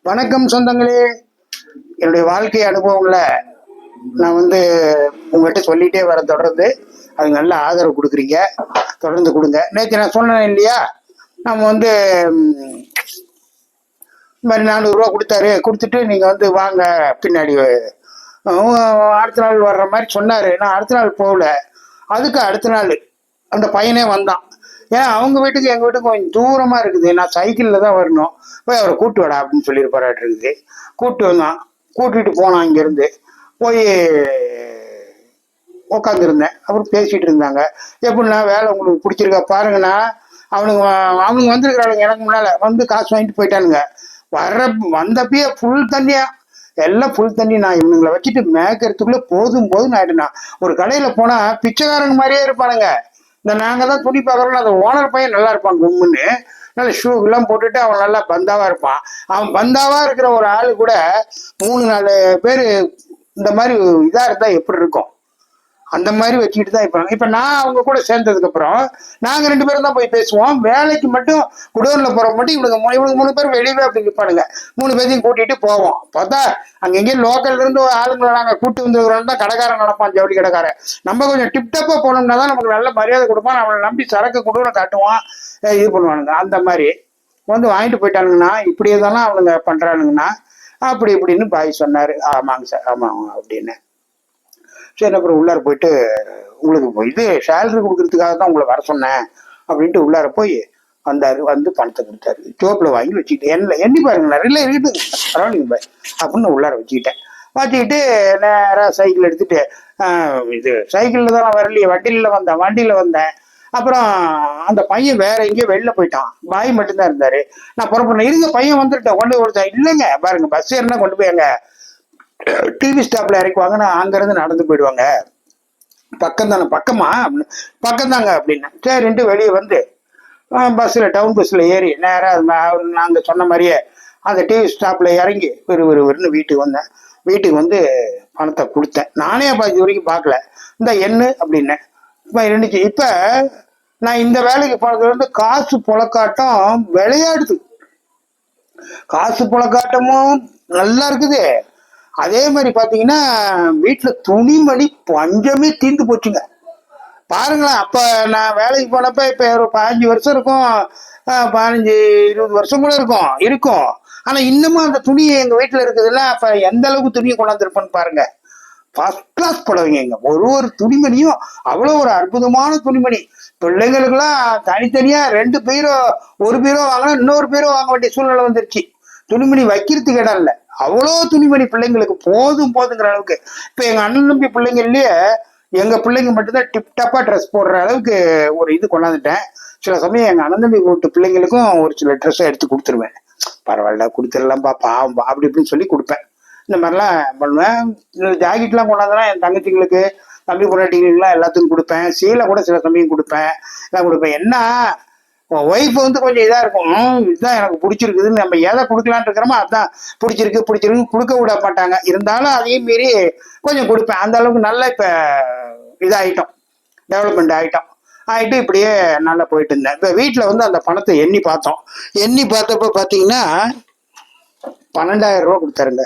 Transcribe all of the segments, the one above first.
வணக்கம் சொந்தங்களே. என்னுடைய வாழ்க்கை அனுபவங்களை நான் உங்கள்கிட்ட சொல்லிட்டே வர தொடர்ந்து அது நல்ல ஆதரவு கொடுக்குறீங்க. தொடர்ந்து கொடுங்க. நேற்று நான் சொன்னேன் இல்லையா, நம்ம இந்த மாதிரி 400 ரூபா கொடுத்தாரு. கொடுத்துட்டு நீங்கள் வாங்க பின்னாடி அடுத்த நாள் வர்ற மாதிரி சொன்னார். நான் அடுத்த நாள் போகல. அதுக்கு அடுத்த நாள் அந்த பையனே வந்தான். ஏன் அவங்க வீட்டுக்கு எங்கள் வீட்டுக்கு கொஞ்சம் தூரமாக இருக்குது. நான் சைக்கிளில் தான் வரணும். போய் அவரை கூட்டு வாடா அப்படின்னு சொல்லியிருப்பாராட்டு இருக்குது. கூப்பிட்டு வந்தான். கூட்டிகிட்டு போனான். இங்கேருந்து போய் உட்காந்துருந்தேன். அப்புறம் பேசிகிட்டு இருந்தாங்க. எப்படின்னா, வேலை உங்களுக்கு பிடிச்சிருக்கா பாருங்கண்ணா. அவனுங்க வந்திருக்கிறாளுங்க. எனக்கு முன்னால் காசு வாங்கிட்டு போயிட்டானுங்க. வந்தப்பயே ஃபுல் தண்ணியா, எல்லாம் ஃபுல் தண்ணி. நான் இவனுங்களை வச்சுட்டு மேய்க்கிறதுக்குள்ளே போதும் ஆயிடுனா. ஒரு கடையில் போனால் பிச்சைக்காரங்க மாதிரியே இருப்பானுங்க. நாங்கள் தான் துணி பார்க்குறோம். அந்த ஓனர் பையன் நல்லா இருப்பான். கும்முன்னு நல்ல ஷூ எல்லாம் போட்டுட்டு அவன் நல்லா பந்தாவா இருப்பான். அவன் பந்தாவா இருக்கிற ஒரு ஆளு கூட 3-4 பேர் இந்த மாதிரி இதா இருந்தா எப்படி இருக்கும், அந்த மாதிரி வச்சுக்கிட்டு தான் இருப்பாங்க. இப்ப நான் அவங்க கூட சேர்ந்ததுக்கு அப்புறம் நாங்க 2 பேரும் தான் போய் பேசுவோம். வேலைக்கு மட்டும் குடோன்ல போற மட்டும் இவனுக்கு 3 பேர் வெளியவே அப்படி இருப்பானுங்க. 3 பேரையும் கூட்டிட்டு போவோம். பார்த்தா அங்க எங்கேயும் லோக்கல்ல இருந்து ஆளுங்களை நாங்க கூட்டு வந்துக்கிறோம் தான் கடைக்காரன் நடப்பான், ஜவுளி கடைக்காரன். நம்ம கொஞ்சம் டிப்டப்பா போனோம்னா தான் நமக்கு நல்ல மரியாதை கொடுப்பான். அவனை நம்பி சரக்கு குடோனை காட்டுவான், இது பண்ணுவானுங்க. அந்த மாதிரி வாங்கிட்டு போயிட்டானுங்கன்னா, இப்படியே தானே அவனுங்க பண்றானுங்கன்னா அப்படி இப்படின்னு பாய் சொன்னாரு. ஆமாங்க சார், ஆமாங்க அப்படின்னு. சரி, அப்புறம் உள்ளார போயிட்டு உங்களுக்கு இது சேலரி கொடுக்கறதுக்காக தான் உங்களை வர சொன்னேன் அப்படின்ட்டு உள்ளார போய் வந்தாரு. பணத்தை கொடுத்தாரு. சோப்பில் வாங்கி வச்சுக்கிட்டு எண்ணி பாருங்க, நிறைய இருக்குது, பரவாயில்லைங்க பாய் அப்படின்னு உள்ளார வச்சுக்கிட்டு நேராக சைக்கிள் எடுத்துட்டு, இது சைக்கிளில் தான் வரலையே, வண்டியில் வந்தேன். அப்புறம் அந்த பையன் வேற எங்கேயோ வெளில போயிட்டான். பாய் மட்டும்தான் இருந்தாரு. நான் புறப்பட இருந்த பையன் வந்துட்டேன். கொண்டு கொடுத்தேன். இல்லைங்க பாருங்க, பஸ் ஏறினா கொண்டு போய் அங்க டிவி ஸ்டாப்ல இறக்குவாங்கன்னா அங்கிருந்து நடந்து போயிடுவாங்க. பக்கமா பக்கம் தாங்க அப்படின்னு. சரின்ட்டு வெளியே டவுன் பஸ்ல ஏறி நேராக நாங்க சொன்ன மாதிரியே அந்த டிவி ஸ்டாப்ல இறங்கி விறுவிறுன்னு வீட்டுக்கு வந்தேன். வீட்டுக்கு பணத்தை கொடுத்தேன். நானே இது வரைக்கும் பார்க்கல. இந்த எண்ணு அப்படின்னேன். இருந்துச்சு. இப்ப நான் இந்த வேலைக்கு போனது காசு புழக்காட்டம் விளையாடுது. காசு புழக்காட்டமும் நல்லா இருக்குது. அதே மாதிரி பாத்தீங்கன்னா வீட்டுல துணிமணி பஞ்சமே தீர்ந்து போச்சுங்க. பாருங்களேன், அப்ப நான் வேலைக்கு போனப்ப இப்ப ஒரு 15 வருஷம் இருக்கும், 15-20 வருஷம் கூட இருக்கும். ஆனா இன்னமும் அந்த துணி எங்க வீட்டுல இருக்குதுல்ல, அப்ப எந்த அளவுக்கு துணியை கொண்டாந்துருப்பேன்னு பாருங்க. ஃபர்ஸ்ட் கிளாஸ் புடவைங்க. ஒரு துணிமணியும் அவ்வளோ ஒரு அற்புதமான துணிமணி. பிள்ளைங்களுக்கெல்லாம் தனித்தனியா 2 பீரோ, ஒரு பீரோ வாங்கினா இன்னொரு பீரோ வாங்க வேண்டிய சூழ்நிலை வந்துருச்சு. துணிமணி வைக்கிறதுக்கு இடம் இல்லை. அவ்வளோ துணிமணி பிள்ளைங்களுக்கு போதுங்கிற அளவுக்கு. இப்ப எங்க அண்ணன் தம்பி பிள்ளைங்கள்லயே எங்க பிள்ளைங்க மட்டும்தான் டிப்டாப்பா ட்ரெஸ் போடுற அளவுக்கு ஒரு இது கொண்டாந்துட்டேன். சில சமயம் எங்க அண்ணன் தம்பி கூட்டு பிள்ளைங்களுக்கும் ஒரு சில ட்ரெஸ்ஸை எடுத்து கொடுத்துருவேன். பரவாயில்ல, கொடுத்துடலாம்ப்பா, பாவம்பா அப்படி இப்படின்னு சொல்லி கொடுப்பேன். இந்த மாதிரிலாம் பண்ணுவேன். ஜாக்கெட்லாம் கொண்டாந்தனா என் தங்கச்சிங்களுக்கு, தம்பி பொண்டாட்டிங்களுக்குலாம் எல்லாத்துக்கும் கொடுப்பேன். சீலை கூட சில சமயம் கொடுப்பேன். எல்லாம் கொடுப்பேன். என்ன ஒய்ஃப் கொஞ்சம் இதா இருக்கும், இதுதான் எனக்கு பிடிச்சிருக்குதுன்னு நம்ம எதை கொடுக்கலான்னு இருக்கிறோமோ அதுதான் பிடிச்சிருக்கு கொடுக்க விட மாட்டாங்க. இருந்தாலும் அதையும் மீறி கொஞ்சம் கொடுப்பேன். அந்த அளவுக்கு நல்லா இப்ப இதாயிட்டோம், டெவலப்மெண்ட் ஆயிட்டு இப்படியே நல்லா போயிட்டு இருந்தேன். இப்ப வீட்டுல அந்த பணத்தை எண்ணி பார்த்தப்ப பாத்தீங்கன்னா 12,000 ரூபா கொடுத்தாருங்க.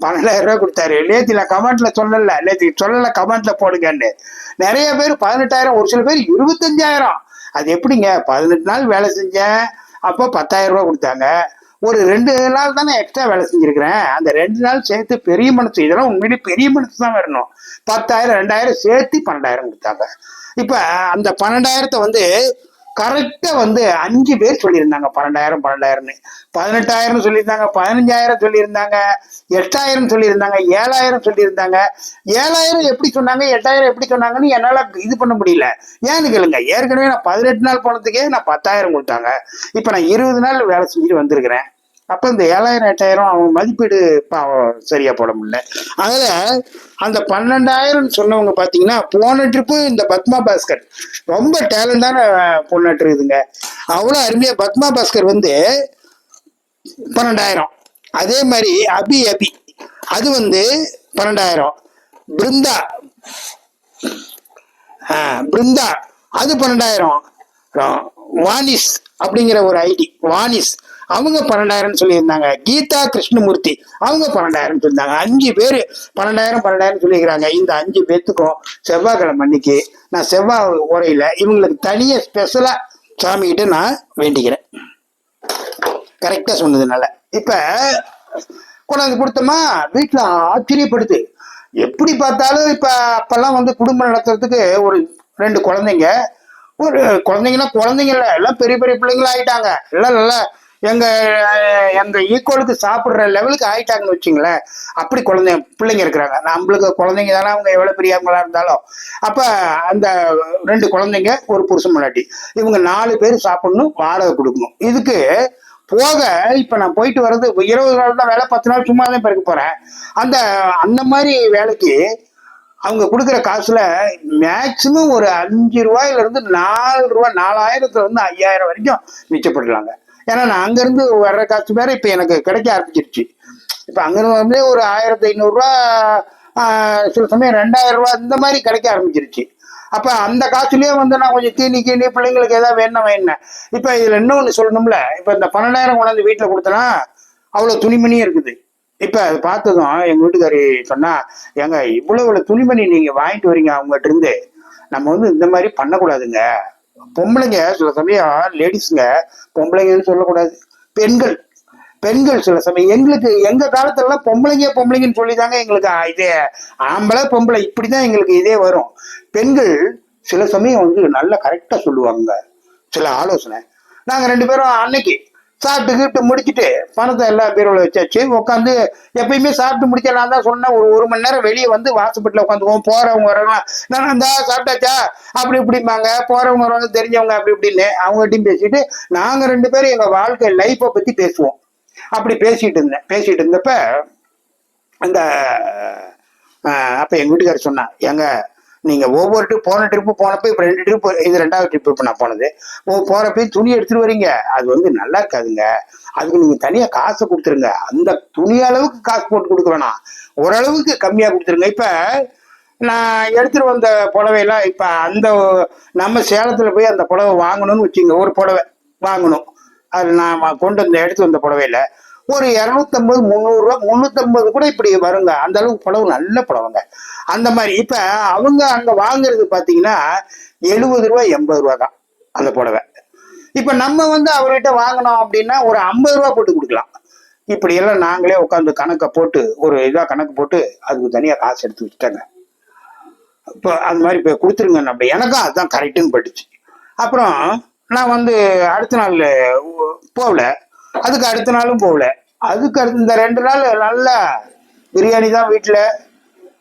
12,000 ரூபா கொடுத்தாரு. நேற்று நான் கமெண்ட்ல சொல்லல, கமெண்ட்ல போடுங்கன்னு. நிறைய பேர் 18,000, ஒரு சில பேர் 25,000. அது எப்படிங்க? 18 நாள் வேலை செஞ்சேன், அப்போ 10,000 ரூபா கொடுத்தாங்க. ஒரு 2 நாள் தானே எக்ஸ்ட்ரா வேலை செஞ்சிருக்கிறேன். அந்த 2 நாள் சேர்த்து பெரிய மனசு, இதெல்லாம் உண்மையிலே பெரிய மனசு தான் வரணும். 10,000 2,000 சேர்த்து 12,000 கொடுத்தாங்க. இப்ப அந்த 12,000 கரெக்டா 5 பேர் சொல்லியிருந்தாங்க 12,000 12,000ன்னு. 18,000 சொல்லியிருந்தாங்க, 15,000 சொல்லியிருந்தாங்க, 8,000 சொல்லியிருந்தாங்க, 7,000 சொல்லியிருந்தாங்க. 7,000 எப்படி சொன்னாங்க, 8,000 எப்படி சொன்னாங்கன்னு என்னால இது பண்ண முடியல. ஏன்னு கேளுங்க, ஏற்கனவே நான் 18 நாள் போனதுக்கே நான் 10,000 கொடுத்தாங்க. இப்ப நான் 20 நாள் வேலை செஞ்சுட்டு வந்திருக்கிறேன். அப்ப இந்த 7,000 8,000 அவங்க மதிப்பீடு சரியா போட முடியல. அதுல அந்த 12,000 சொன்னவங்க பாத்தீங்கன்னா போன ட்ரிப்பு இந்த பத்மா பாஸ்கர் ரொம்ப டேலண்டான பொண்ணாட்டு இருக்குதுங்க. அவ்வளவு அருமையா பத்மா பாஸ்கர் 12,000. அதே மாதிரி அபி அது 12,000. பிருந்தா அது 12,000. வானிஸ் அப்படிங்கிற ஒரு ஐடி வானிஸ், அவங்க 12,000 சொல்லியிருந்தாங்க. கீதா கிருஷ்ணமூர்த்தி அவங்க 12,000 சொல்லியிருந்தாங்க. 5 பேர் 12,000 சொல்லியிருக்கிறாங்க. இந்த 5 பேத்துக்கும் செவ்வாய்க்கிழமை அன்னைக்கு நான் செவ்வாய் உரையில இவங்களுக்கு தனியா ஸ்பெஷலா சாமிகிட்ட நான் வேண்டிக்கிறேன். கரெக்டா சொன்னதுனால இப்ப கொண்டாந்து கொடுத்தோமா, வீட்டுல ஆச்சரியப்படுது. எப்படி பார்த்தாலும் இப்ப அப்பெல்லாம் வந்து குடும்பம் நடத்துறதுக்கு ஒரு 2 குழந்தைங்க, ஒரு குழந்தைங்கன்னா குழந்தைங்க இல்ல, எல்லாம் பெரிய பெரிய பிள்ளைங்களா ஆயிட்டாங்க. எல்லாம் நல்லா எங்க எங்க ஈக்குவலுக்கு சாப்பிடுற லெவலுக்கு ஆயிட்டாங்கன்னு வச்சுங்களேன். அப்படி பிள்ளைங்க இருக்கிறாங்க. நம்மளுக்கு குழந்தைங்க தானே, அவங்க எவ்வளவு பெரியவங்களா இருந்தாலும். அப்ப அந்த 2 குழந்தைங்க, ஒரு புருஷன் முன்னாடி, இவங்க 4 பேர் சாப்பிடணும், வாடகை கொடுக்கணும். இதுக்கு போக இப்ப நான் போயிட்டு வர்றது 20 நாள் தான் வேலை, 10 நாள் சும்மா தான் இருக்க போறேன். அந்த அந்த மாதிரி வேலைக்கு அவங்க கொடுக்குற காசுல மேக்சிமம் ஒரு 5 ரூபாயில இருந்து 4 ரூபாய், 4000த்துல இருந்து 5000 வரைக்கும் மிச்சப்படலாங்க. ஏன்னா நான் அங்கிருந்து வர்ற காசு வேற இப்ப எனக்கு கிடைக்க ஆரம்பிச்சிருச்சு. இப்ப அங்கிருந்து வந்து ஒரு 1500 ரூபா, சில சமயம் 2000 ரூபா இந்த மாதிரி கிடைக்க ஆரம்பிச்சிருச்சு. அப்ப அந்த காசுலயே வந்து நான் கொஞ்சம் தீனி பிள்ளைங்களுக்கு ஏதாவது வேணும். இப்ப இதுல இன்னொன்னு சொல்லணும்ல, இப்ப இந்த 12,000 கொண்டாந்து வீட்டுல கொடுத்தனா அவ்வளவு துணிமணியும் இருக்குது. இப்ப அதை பார்த்ததும் எங்க வீட்டுக்காரி சொன்னா, ஏங்க இவ்வளவு துணிமணி நீங்க வாங்கிட்டு வரீங்க அவங்ககிட்ட இருந்து, நம்ம வந்து இந்த மாதிரி பண்ணக்கூடாதுங்க. பொம்பளைங்க சில சமயம், லேடிஸுங்க, பொம்பளைங்கன்னு சொல்லக்கூடாது, பெண்கள் பெண்கள் சில சமயம் எங்களுக்கு எங்க காலத்துல எல்லாம் பொம்பளைங்கன்னு சொல்லிதாங்க எங்களுக்கு இதே ஆம்பளை பொம்பளை இப்படிதான் எங்களுக்கு இதே வரும். பெண்கள் சில சமயம் வந்து நல்லா கரெக்டா சொல்லுவாங்க சில ஆலோசனை. நாங்க 2 பேரும் அன்னைக்கு சாப்பிட்டு முடிச்சுட்டு பணத்தை எல்லாம் பீரோல வச்சாச்சு. உட்காந்து எப்பயுமே சாப்பிட்டு முடிச்ச நான் தான் சொன்னேன், ஒரு மணி நேரம் வெளியே வந்து வாசப்பட்டில் உட்காந்துக்குவோம். போறவங்க வரவங்க நான் அந்த சாப்பிட்டாச்சா அப்படி இப்படிம்பாங்க, போறவங்க வரவங்க தெரிஞ்சவங்க அப்படி இப்படின்னு அவங்ககிட்டையும் பேசிட்டு நாங்க 2 பேரும் எங்க வாழ்க்கை லைஃப்பை பத்தி பேசுவோம். அப்படி பேசிட்டு இருந்தப்ப அந்த அப்ப எங்க வீட்டுக்காரர் சொன்னா, ஏங்க நீங்க ஒவ்வொரு போன ட்ரிப்பு போனப்ப இப்ப 2 ட்ரிப், இது 2வது ட்ரிப் இப்ப நான் போனது. போறப்ப துணி எடுத்துட்டு வரீங்க, அது வந்து நல்லா இருக்காதுங்க. அதுக்கு நீங்க தனியா காசை கொடுத்துருங்க. அந்த துணி அளவுக்கு காசு போட்டு கொடுக்க வேணாம், ஓரளவுக்கு கம்மியா கொடுத்துருங்க. இப்ப நான் எடுத்துட்டு வந்த புடவையெல்லாம் இப்ப அந்த நம்ம சேலத்துல போய் அந்த புடவை வாங்கணும்னு வச்சுங்க, ஒரு புடவை வாங்கணும். அது நான் கொண்டு வந்த எடுத்து வந்த புடவையில ஒரு 250 300 ரூபா, 350 கூட இப்படி வருங்க. அந்த அளவுக்கு புடவை நல்ல புடவைங்க. அந்த மாதிரி இப்ப அவங்க அங்க வாங்குறது பாத்தீங்கன்னா 70 ரூபாய் 80 ரூபா தான் அந்த புடவை. இப்ப நம்ம வந்து அவர்கிட்ட வாங்கினோம் அப்படின்னா ஒரு 50 ரூபா போட்டு கொடுக்கலாம். இப்படி எல்லாம் நாங்களே உட்காந்து கணக்கை போட்டு ஒரு கணக்கு போட்டு அதுக்கு தனியா காசு எடுத்து வச்சுட்டாங்க. இப்போ அந்த மாதிரி இப்போ கொடுத்துருங்க. நம்ம எனக்கும் அதுதான் கரெக்டுன்னு பட்டுச்சு. அப்புறம் நான் வந்து அடுத்த நாள் போகல, அதுக்கு அடுத்த நாளும் போகல, அதுக்கு அடுத்து இந்த 2 நாள் நல்லா பிரியாணி தான் வீட்டில்.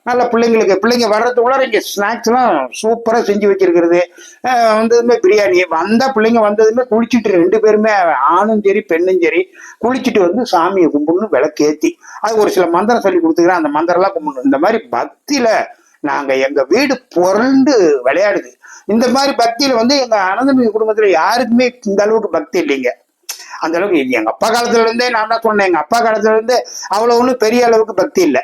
நல்ல பிள்ளைங்க வர்றதுக்குள்ள இங்கே ஸ்நாக்ஸ்லாம் சூப்பராக செஞ்சு வச்சிருக்கிறது. வந்ததுமே பிரியாணி பிள்ளைங்க வந்ததுமே குளிச்சுட்டு 2 பேருமே, ஆணும் சரி பெண்ணும் சரி, குளிச்சுட்டு வந்து சாமியை கும்பிடணும், விளக்கேற்றி அது ஒரு சில மந்திரம் சொல்லி கொடுத்துக்கிறேன். அந்த மந்திரம்லாம் கும்பிடணும். இந்த மாதிரி பக்தியில நாங்க எங்க வீடு புரண்டு விளையாடுது. இந்த மாதிரி பக்தியில வந்து எங்க அனந்தமிகு குடும்பத்துல யாருக்குமே இந்த அளவுக்கு பக்தி இல்லைங்க. அந்த அளவுக்கு எங்க அப்பா காலத்துல இருந்தே நான் தான் சொன்னேன், எங்க அப்பா காலத்துல இருந்தே அவ்வளவு ஒன்றும் பெரிய அளவுக்கு பக்தி இல்லை.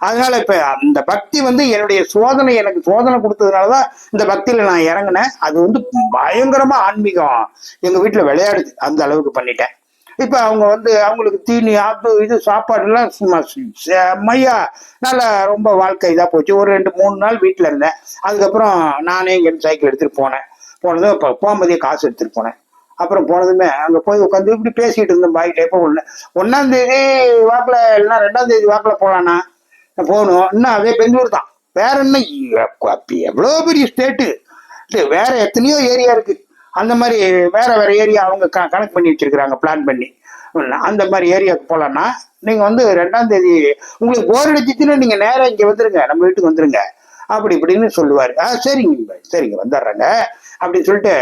அதனால இப்ப அந்த பக்தி வந்து என்னுடைய சோதனை, எனக்கு சோதனை கொடுத்ததுனாலதான் இந்த பக்தியில நான் இறங்கினேன். அது வந்து பயங்கரமா ஆன்மீகம் எங்க வீட்டுல விளையாடுது, அந்த அளவுக்கு பண்ணிட்டேன். இப்ப அவங்க வந்து அவங்களுக்கு தீனி இது சாப்பாடு எல்லாம் சும்மா செம்மையா நல்லா ரொம்ப வாழ்க்கை இதா போச்சு. ஒரு 2-3 நாள் வீட்டுல இருந்தேன். அதுக்கப்புறம் நானே இங்க சைக்கிள் எடுத்துட்டு போனதும் இப்ப போகும்போதே காசு எடுத்துட்டு போனேன். அப்புறம் போனதுமே அங்க போய் உட்காந்து இப்படி பேசிட்டு இருந்தேன் பாய்கிட்ட. எப்போ 1ஆம் தேதி வாக்குல இல்லைன்னா 2ஆம் தேதி வாக்குல போலான்னா போகணும். இன்னும் அதே பெங்களூர் தான், வேற என்ன எவ்வளவு பெரிய ஸ்டேட்டு, வேற எத்தனையோ ஏரியா இருக்கு. அந்த மாதிரி வேற ஏரியா அவங்க கணக்கு பண்ணி வச்சிருக்கிறாங்க, பிளான் பண்ணி. அந்த மாதிரி ஏரியாவுக்கு போகலான்னா நீங்க வந்து 2ஆம் தேதி உங்களுக்கு போர் அடிச்சுன்னா நீங்க நேரம் இங்க வந்துருங்க, நம்ம வீட்டுக்கு வந்துருங்க அப்படி இப்படின்னு சொல்லுவாரு. சரிங்க வந்துடுறேங்க அப்படின்னு சொல்லிட்டு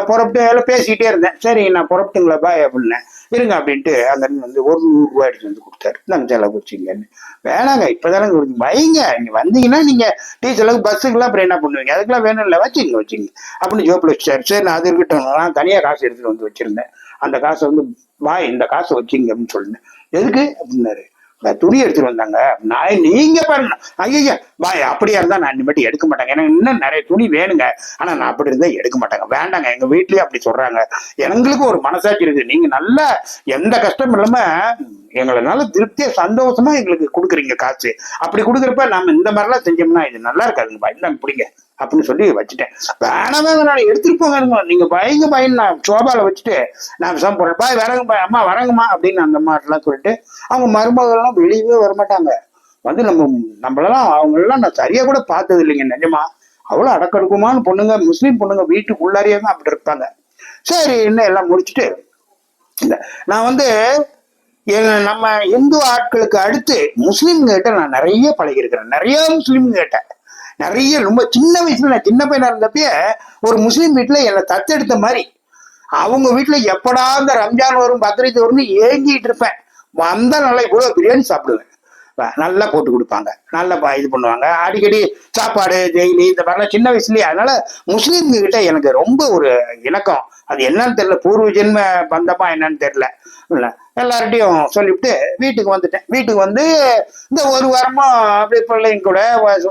புறப்பட்டு எல்லாம் பேசிக்கிட்டே இருந்தேன். சரி நான் புறப்பட்டுங்களா பாய் அப்படின்னேன். இருங்க அப்படின்ட்டு அந்த வந்து ஒரு 100 ரூபாய் எடுத்து வந்து கொடுத்தாரு. நாங்கள் செலவு வச்சுங்கன்னு. வேணாங்க இப்பதானே வைங்க, நீங்க வந்தீங்கன்னா நீங்க டீ செலவு பஸ்ஸுக்கெல்லாம் அப்புறம் என்ன பண்ணுவீங்க, அதுக்கெல்லாம் வேணும் இல்லை, வச்சுங்க அப்படின்னு ஜோப்பில் வச்சாரு. சரி நான் அது இருக்கட்டும், நான் தனியாக காசு எடுத்துட்டு வந்து வச்சிருந்தேன். அந்த காசை வந்து பாய் இந்த காசை வச்சுங்க அப்படின்னு சொல்லினேன். எதுக்கு அப்படின்னாரு. துணி எடுத்துட்டு வந்தாங்க. நீங்க பாருங்க, ஐயா பாய் அப்படியா இருந்தா நான் இனிமேட்டு எடுக்க மாட்டேங்க, எனக்கு இன்னும் நிறைய துணி வேணுங்க, ஆனா நான் அப்படி இருந்தா எடுக்க மாட்டேங்க, வேண்டாங்க, எங்க வீட்லயே அப்படி சொல்றாங்க, எங்களுக்கு ஒரு மனசாட்சி இருக்கு, நீங்க நல்லா எந்த கஷ்டம் இல்லாம எங்களை நல்ல திருப்தியா சந்தோஷமா எங்களுக்கு கொடுக்குறீங்க காசு, அப்படி கொடுக்குறப்ப நாம இந்த மாதிரிலாம் செஞ்சோம்னா இது நல்லா இருக்காதுங்க பாய், இந்தாங்க பிடிங்க அப்படின்னு சொல்லி வச்சுட்டேன். வேணாமே நான் எடுத்துட்டு போங்க, நீங்க பயங்க பயன், நான் சோபால வச்சுட்டு நான் விஷம் போறேன், பாய் வரங்க பாய், அம்மா வரங்கம்மா அப்படின்னு அந்த மாதிரிலாம் சொல்லிட்டு அவங்க மருமகள்லாம் வெளியவே வரமாட்டாங்க. வந்து நம்மளெல்லாம் அவங்களெல்லாம் நான் சரியா கூட பார்த்தது இல்லைங்க நிஜமா, அவ்வளவு அடக்கடுக்குமான பொண்ணுங்க, முஸ்லீம் பொண்ணுங்க வீட்டுக்குள்ளாரியே தான் அப்படி இருப்பாங்க. சரி என்ன எல்லாம் முடிச்சுட்டு நான் வந்து நம்ம இந்து ஆட்களுக்கு அடுத்து முஸ்லீம்ங்க கிட்ட நான் நிறைய பழகிருக்கிறேன், நிறைய முஸ்லீம்ங்க கிட்ட நிறைய, ரொம்ப சின்ன வயசுல நான் சின்ன பையனா இருந்தப்பயே ஒரு முஸ்லீம் வீட்டுல என்னை தத்தெடுத்த மாதிரி, அவங்க வீட்டுல எப்படா இந்த ரம்ஜான் வரும் பக்ரீத் வரும்னு ஏங்கிட்டு இருப்பேன், வந்தா நல்லா இவ்வளவு பிரியாணி சாப்பிடுவேன், நல்லா போட்டு கொடுப்பாங்க, நல்லா இது பண்ணுவாங்க, அடிக்கடி சாப்பாடு டெய்லி இந்த மாதிரிலாம் சின்ன வயசுலயே. அதனால முஸ்லீம்ங்க கிட்ட எனக்கு ரொம்ப ஒரு இணக்கம், அது என்னன்னு தெரியல, பூர்வ ஜென்ம பந்தமா என்னன்னு தெரியல, எல்லார்ட்டையும் சொல்லிவிட்டு வீட்டுக்கு வந்துட்டேன். வீட்டுக்கு வந்து இந்த ஒரு வாரமா அப்படியே பிள்ளைங்க கூட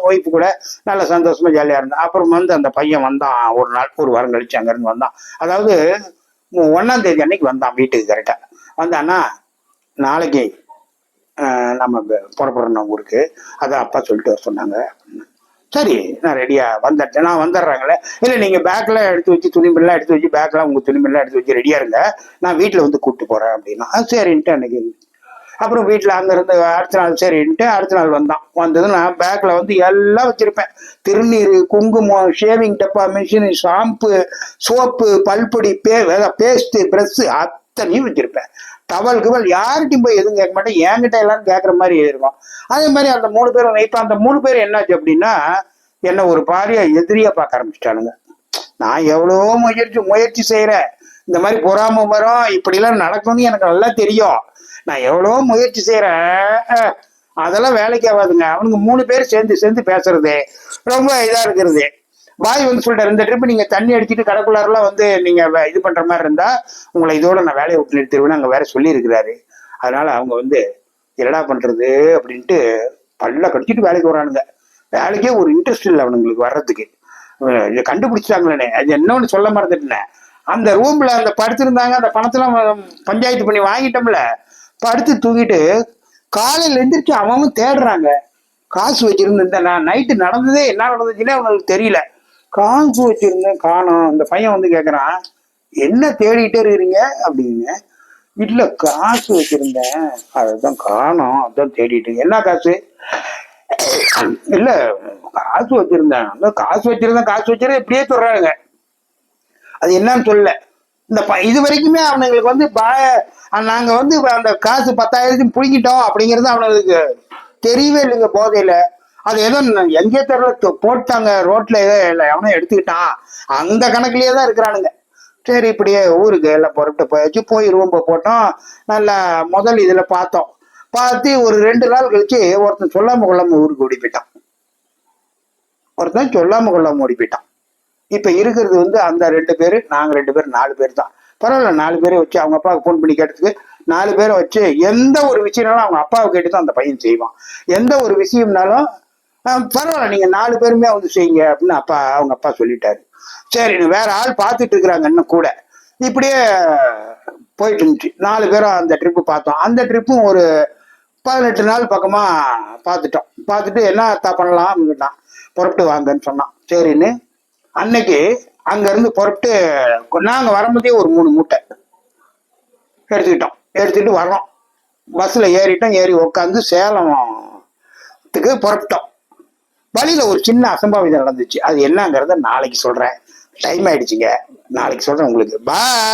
ஒய்ஃபு கூட நல்ல சந்தோஷமா ஜாலியா இருந்தேன். அப்புறம் வந்து அந்த பையன் வந்தான், ஒரு நாள் ஒரு வாரம் கழிச்சு அங்கிருந்து வந்தான், அதாவது 1ஆம் தேதி அன்னைக்கு வந்தான் வீட்டுக்கு. கரெக்டா வந்தான்னா, நாளைக்கு நம்ம புறப்படுறோம் ஊருக்கு, அதான் அப்பா சொல்லிட்டு வர சொன்னாங்க. சரி நான் ரெடியா வந்துட்டேன், நான் வந்துடுறாங்களே, இல்லை நீங்க பேக்லாம் எடுத்து வச்சு துணிமெல்லாம் எடுத்து வச்சு பேக்லாம் உங்க துணிமெல்லாம் எடுத்து வச்சு ரெடியா இருங்க, நான் வீட்டுல வந்து கூப்பிட்டு போறேன் அப்படின்னா சரின்ட்டு அன்னைக்கு. அப்புறம் வீட்டுல அங்க இருந்து அடுத்த நாள் சரின்ட்டு அடுத்த நாள் வந்தது நான் பேக்ல வந்து எல்லாம் வச்சிருப்பேன், திருநீர், குங்குமம், ஷேவிங் டப்பா, மிஷின், ஷாம்பு, சோப்பு, பல்பொடி, பேஸ்ட், பிரஷ் அத்தனையும் வச்சிருப்பேன். டவல் கிவல் யார்கிட்டையும் போய் எதுவும் கேட்க மாட்டேன், என்கிட்ட எல்லாரும் கேட்கற மாதிரி இருக்கும். அதே மாதிரி அந்த 3 பேரும், இப்ப அந்த 3 பேர் என்னாச்சு அப்படின்னா என்ன ஒரு பாரியா எதிரியா பார்க்க ஆரம்பிச்சிட்டானுங்க. நான் எவ்வளவோ முயற்சி செய்யறேன், இந்த மாதிரி பொறாம வரும் இப்படிலாம் நடக்கும்னு எனக்கு நல்லா தெரியும், நான் எவ்வளவோ முயற்சி செய்யறேன், அதெல்லாம் வேலைக்கு ஆகாதுங்க. அவனுங்க 3 பேர் சேர்ந்து பேசுறது ரொம்ப இதா இருக்கிறது. பாய் வந்து சொல்லிட்டாரு, இந்த ட்ரிப் நீங்க தண்ணி அடிச்சுட்டு கடைக்குள்ளாரெல்லாம் வந்து நீங்க இது பண்ற மாதிரி இருந்தா உங்களை இதோட நான் வேலையை விட்டு நிறுத்திடுவேன்னு அங்க வேற சொல்லி இருக்கிறாரு. அதனால அவங்க வந்து என்னடா பண்றது அப்படின்ட்டு பல்ல கடிச்சிட்டு வேலைக்கு வரானுங்க. வேலைக்கே ஒரு இன்ட்ரெஸ்ட் இல்லை அவனுங்களுக்கு வர்றதுக்கு, கண்டுபிடிச்சிட்டாங்களே. அது என்னன்னு சொல்ல மறந்துட்டேன், அந்த ரூம்ல அந்த படுத்திருந்தாங்க, அந்த பணத்தெல்லாம் பஞ்சாயத்து பண்ணி வாங்கிட்டோம்ல, படுத்து தூங்கிட்டு காலையில எந்திரிச்சு அவன் தேடுறாங்க. காசு வச்சிருந்தேன், நான் நைட்டு நடந்ததே என்ன நடந்துச்சுன்னே அவனுக்கு தெரியல, காசு வச்சிருந்தேன் காணோம். அந்த பையன் வந்து கேட்கறான், என்ன தேடிட்டே இருக்கிறீங்க அப்படின்னு. வீட்டுல காசு வச்சிருந்தேன் அதுதான் காணோம், அதான் தேடிட்டு. என்ன காசு? இல்ல காசு வச்சிருந்தேன், காசு வச்சிருந்தேன் இப்படியே சொல்றாங்க. அது என்னன்னு சொல்லல. இந்த இது வரைக்குமே அவனுங்களுக்கு வந்து நாங்க வந்து அந்த காசு 10,000 புடுங்கிட்டோம் அப்படிங்கிறது அவனுங்களுக்கு தெரியவே இல்லைங்க போதையில. அது ஏதோ எங்கே தெரியல போட்டாங்க ரோட்ல, ஏதோ இல்லை எவனோ எடுத்துக்கிட்டான், அந்த கணக்குலயே தான் இருக்கிறானுங்க. சரி இப்படியே ஊருக்கு எல்லாம் புறப்பட்டு போய் ரூம் போட்டோம். நல்லா முதல் இதுல பார்த்து ஒரு 2 நாள் கழிச்சு ஒருத்தன் சொல்லாம கொள்ளாம ஊருக்கு ஓடி போயிட்டான். இப்ப இருக்கிறது வந்து அந்த 2 பேரு, நாங்க 2 பேர், 4 பேர் தான். பரவாயில்ல, 4 பேரை வச்சு அவங்க அப்பாவுக்கு போன் பண்ணி கேட்டதுக்கு 4 பேரை வச்சு எந்த ஒரு விஷயம்னாலும் அவங்க அப்பாவை கேட்டுதான் அந்த பையன் செய்வான். எந்த ஒரு விஷயம்னாலும் பரவாயில்ல நீங்க 4 பேருமே வந்து செய்யுங்க அப்படின்னு அவங்க அப்பா சொல்லிட்டாரு. சரி வேற ஆள் பார்த்துட்டு இருக்கிறாங்க இன்னும் கூட. இப்படியே போயிட்டு இருந்துச்சு. 4 பேரும் அந்த ட்ரிப்பு பார்த்தோம். அந்த ட்ரிப்பும் ஒரு 18 நாள் பக்கமா பார்த்துட்டோம். பார்த்துட்டு என்ன பண்ணலாம் அப்படின்ட்டான், புறப்பட்டு வாங்கன்னு சொன்னான். சரின்னு அன்னைக்கு அங்க இருந்து புறப்பட்டு நாங்க வரும்போதே ஒரு 3 மூட்டை எடுத்துக்கிட்டு வர்றோம். பஸ்ல ஏறிட்டோம், ஏறி உட்காந்து சேலத்துக்கு புறப்பட்டோம். வழியில ஒரு சின்ன அசம்பாவிதம் நடந்துச்சு, அது என்னங்கிறத நாளைக்கு சொல்றேன். டைம் ஆயிடுச்சுங்க, நாளைக்கு சொல்றேன் உங்களுக்கு. பாய்.